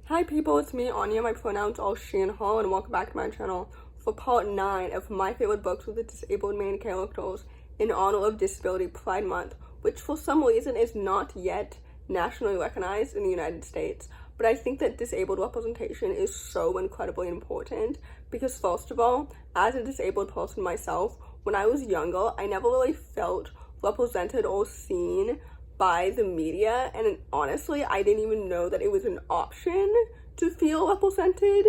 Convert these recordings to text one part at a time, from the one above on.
Hi people, it's me, Anja. My pronouns are she and her, and welcome back to my channel for part 9 of my favorite books with the disabled main characters in honor of Disability Pride Month, which for some reason is not yet nationally recognized in the United States. But I think that disabled representation is so incredibly important because, first of all, as a disabled person myself, when I was younger, I never really felt represented or seen by the media, and honestly, I didn't even know that it was an option to feel represented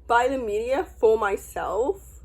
by the media for myself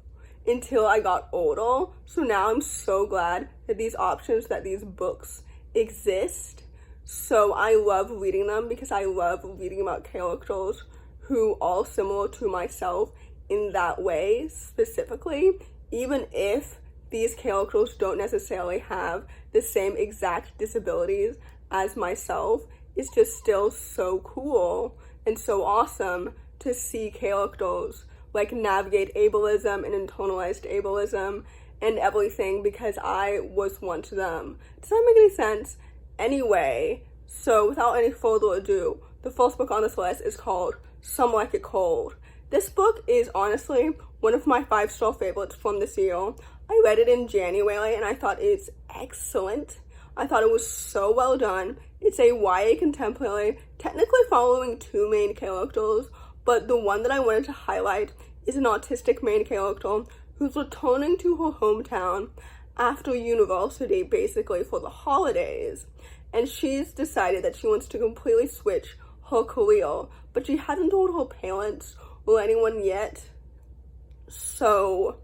until I got older. So now I'm so glad that these options, that these books exist. So I love reading them because I love reading about characters who are similar to myself in that way specifically, even if these characters don't necessarily have the same exact disabilities as myself. It's just still so cool and so awesome to see characters like navigate ableism and internalized ableism and everything, because I was one of them. Does that make any sense? Anyway, so without any further ado, the first book on this list is called Some Like It Cold. This book is honestly one of my 5-star favorites from this year. I read it in January and I thought it's excellent. I thought it was so well done. It's a YA contemporary, technically following 2 main characters, but the one that I wanted to highlight is an autistic main character who's returning to her hometown after university, basically for the holidays. And she's decided that she wants to completely switch her career, but she hasn't told her parents or anyone yet. So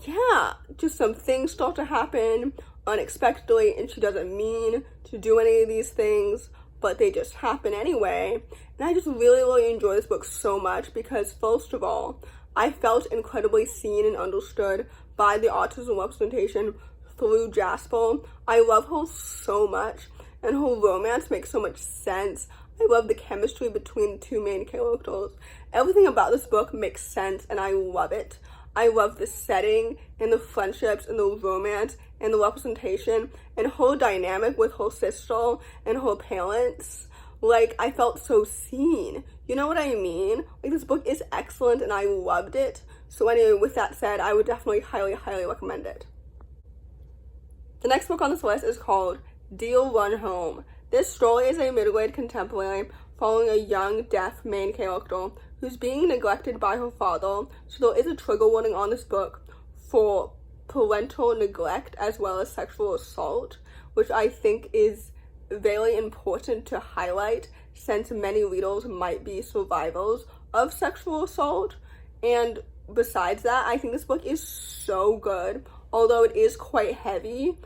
yeah, just some things start to happen unexpectedly, and she doesn't mean to do any of these things, but they just happen anyway. And I just really enjoy this book so much because, first of all, I felt incredibly seen and understood by the autism representation through Jasper. I love her so much, and her romance makes so much sense. I love the chemistry between the 2 main characters. Everything about this book makes sense, and I love it. I love the setting and the friendships and the romance and the representation and her dynamic with her sister and her parents. Like, I felt so seen. You know what I mean? Like, this book is excellent and I loved it. So anyway, with that said, I would definitely highly recommend it. The next book on this list is called Deal Run Home. This story is a middle-aged contemporary following a young, deaf main character who's being neglected by her father. So there is a trigger warning on this book for parental neglect as well as sexual assault, which I think is very important to highlight since many readers might be survivors of sexual assault. And besides that, I think this book is so good, although it is quite heavy,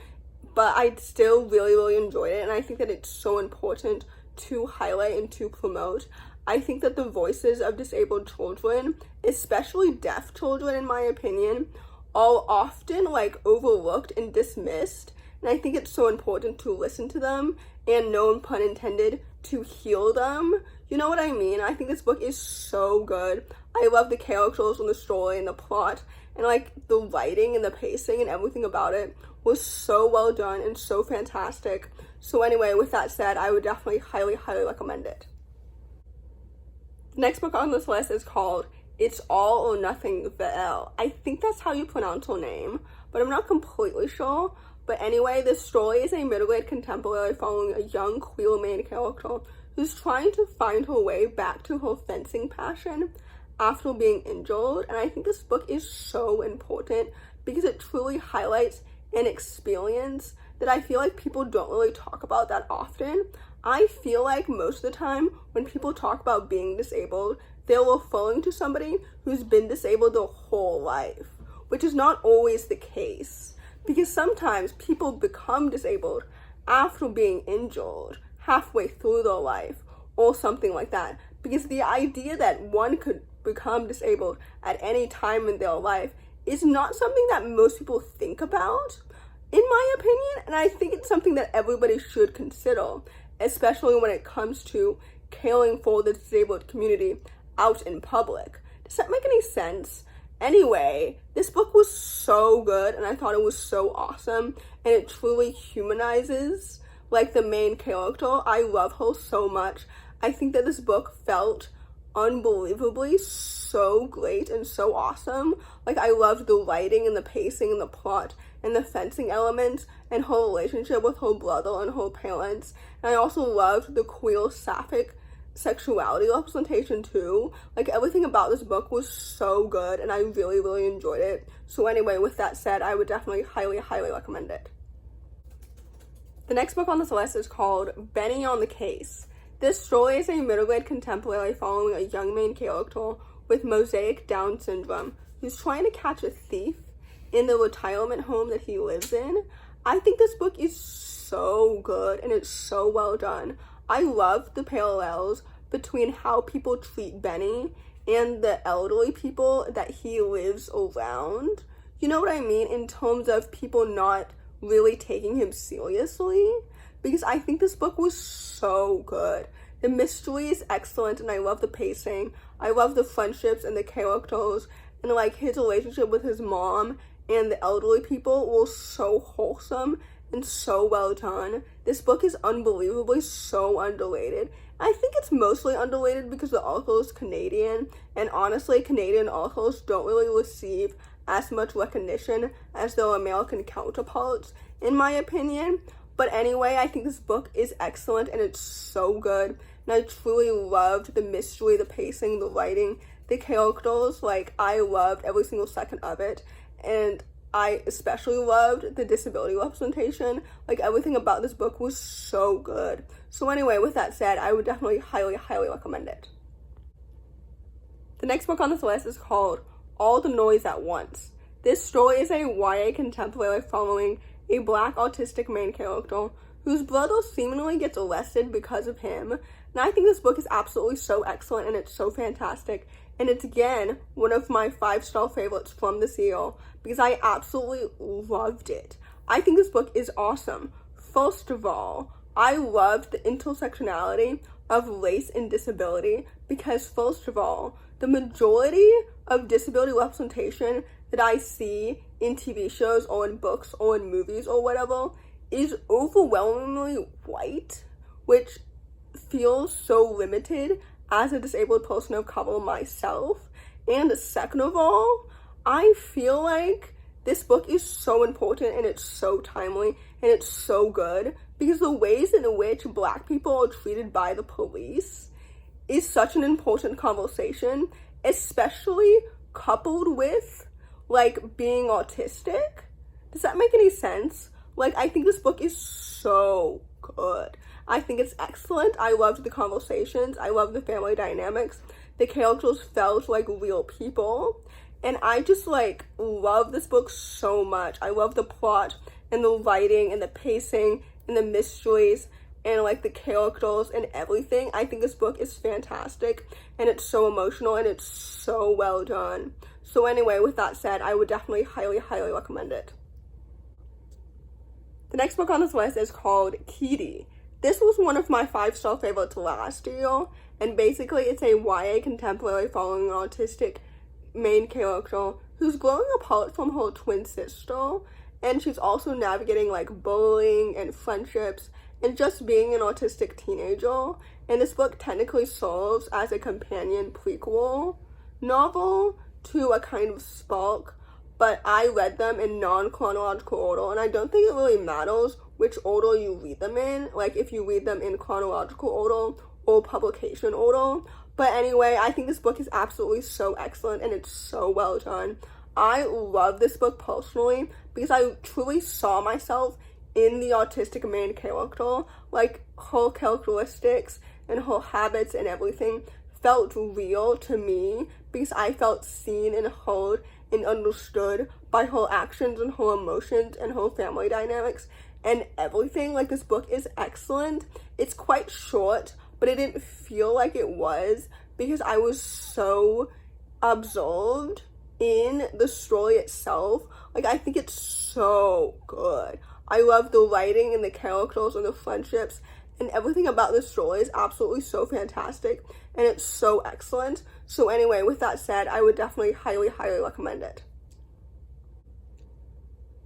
but I still really enjoyed it, and I think that it's so important to highlight and to promote. I think that the voices of disabled children, especially deaf children in my opinion, are often overlooked and dismissed, and I think it's so important to listen to them and, no pun intended, to heal them. You know what I mean? I think this book is so good. I love the characters and the story and the plot, and the writing and the pacing and everything about it was so well done and so fantastic. So anyway, with that said, I would definitely highly recommend it. The next book on this list is called It's All or Nothing Vale. I think that's how you pronounce her name, but I'm not completely sure. But anyway, this story is a middle-aged contemporary following a young queer main character who's trying to find her way back to her fencing passion after being injured. And I think this book is so important because it truly highlights an experience that I feel like people don't really talk about that often. I feel like most of the time when people talk about being disabled, they're referring to somebody who's been disabled their whole life, which is not always the case, because sometimes people become disabled after being injured halfway through their life or something like that, because the idea that one could become disabled at any time in their life is not something that most people think about, in my opinion, and I think it's something that everybody should consider, especially when it comes to caring for the disabled community out in public. Does that make any sense? Anyway, this book was so good and I thought it was so awesome, and it truly humanizes the main character. I love her so much. I think that this book felt unbelievably so great and so awesome. Like, I loved the writing and the pacing and the plot and the fencing elements and her relationship with her brother and her parents. And I also loved the queer sapphic sexuality representation too. Like, everything about this book was so good and I really, really enjoyed it. So anyway, with that said, I would definitely highly, highly recommend it. The next book on this list is called Benny on the Case. This story is a middle-grade contemporary following a young main character with mosaic Down syndrome who's trying to catch a thief in the retirement home that he lives in. I think this book is so good and it's so well done. I love the parallels between how people treat Benny and the elderly people that he lives around. You know what I mean? In terms of people not really taking him seriously. Because I think this book was so good. The mystery is excellent and I love the pacing. I love the friendships and the characters, and like his relationship with his mom and the elderly people was so wholesome and so well done. This book is unbelievably so underrated. I think it's mostly underrated because the author is Canadian, and honestly, Canadian authors don't really receive as much recognition as their American counterparts, in my opinion. But anyway, I think this book is excellent and it's so good. And I truly loved the mystery, the pacing, the writing, the characters. Like, I loved every single second of it. And I especially loved the disability representation. Like, everything about this book was so good. So anyway, with that said, I would definitely highly, highly recommend it. The next book on this list is called All the Noise at Once. This story is a YA contemporary following a Black autistic main character whose brother seemingly gets arrested because of him. And I think this book is absolutely so excellent and it's so fantastic. And it's, again, one of my 5-star favorites from this year because I absolutely loved it. I think this book is awesome. First of all, I loved the intersectionality of race and disability because, first of all, the majority of disability representation that I see in TV shows or in books or in movies or whatever is overwhelmingly white, which feels so limited as a disabled person of color myself. And second of all, I feel like this book is so important and it's so timely and it's so good because the ways in which Black people are treated by the police is such an important conversation, especially coupled with like being autistic. Does that make any sense? Like, I think this book is so good. I think it's excellent. I loved the conversations. I love the family dynamics. The characters felt like real people. And I just like love this book so much. I love the plot and the writing and the pacing and the mysteries and like the characters and everything. I think this book is fantastic and it's so emotional and it's so well done. So anyway, with that said, I would definitely highly, highly recommend it. The next book on this list is called Keedie. This was one of my 5-star favorites last year, and basically it's a YA contemporary following an autistic main character who's growing apart from her twin sister, and she's also navigating like bullying and friendships and just being an autistic teenager. And this book technically serves as a companion prequel novel to a kind of spark, but I read them in non-chronological order, and I don't think it really matters which order you read them in, like if you read them in chronological order or publication order. But anyway, I think this book is absolutely so excellent and it's so well done. I love this book personally because I truly saw myself in the autistic main character. Like, her characteristics and her habits and everything felt real to me because I felt seen and heard and understood by her actions and her emotions and her family dynamics and everything. Like, this book is excellent. It's quite short, but it didn't feel like it was because I was so absorbed in the story itself. Like, I think it's so good. I love the writing and the characters and the friendships, and everything about this story is absolutely so fantastic and it's so excellent. So anyway, with that said, I would definitely highly, highly recommend it.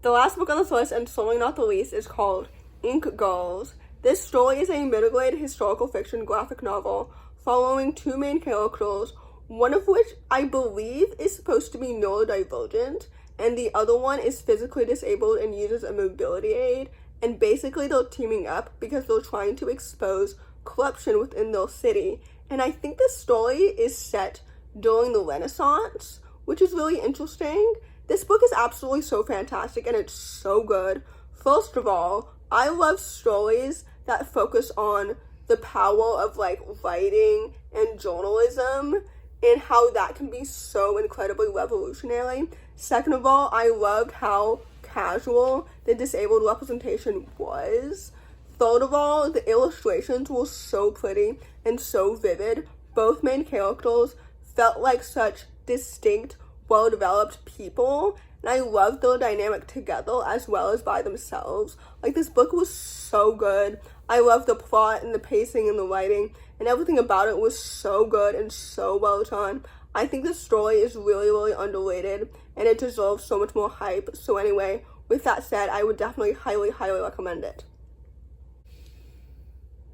The last book on this list, and certainly not the least, is called Ink Girls. This story is a middle-grade historical fiction graphic novel following two main characters, one of which I believe is supposed to be neurodivergent, and the other one is physically disabled and uses a mobility aid, and basically they're teaming up because they're trying to expose corruption within their city. And I think this story is set during the Renaissance, which is really interesting. This book is absolutely so fantastic and it's so good. First of all, I love stories that focus on the power of like writing and journalism and how that can be so incredibly revolutionary. Second of all, I loved how casual the disabled representation was. Third of all, the illustrations were so pretty and so vivid. Both main characters felt like such distinct, well-developed people, and I loved their dynamic together as well as by themselves. Like, this book was so good. I loved the plot and the pacing and the writing, and everything about it was so good and so well done. I think this story is really, really underrated, and it deserves so much more hype. So anyway, with that said, I would definitely highly, highly recommend it.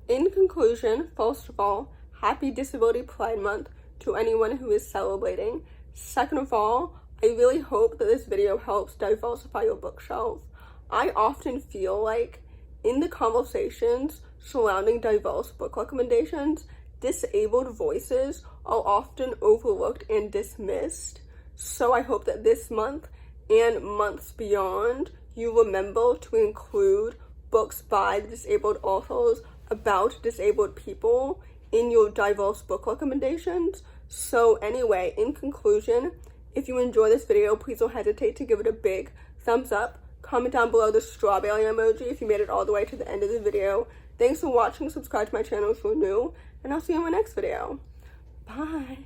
In conclusion, first of all, happy Disability Pride Month to anyone who is celebrating. Second of all, I really hope that this video helps diversify your bookshelf. I often feel like in the conversations surrounding diverse book recommendations, disabled voices are often overlooked and dismissed. So I hope that this month and months beyond, you remember to include books by disabled authors about disabled people in your diverse book recommendations. So anyway, in conclusion, if you enjoy this video, please don't hesitate to give it a big thumbs up. Comment down below the strawberry emoji if you made it all the way to the end of the video. Thanks for watching. Subscribe to my channel if you're new, and I'll see you in my next video. Bye.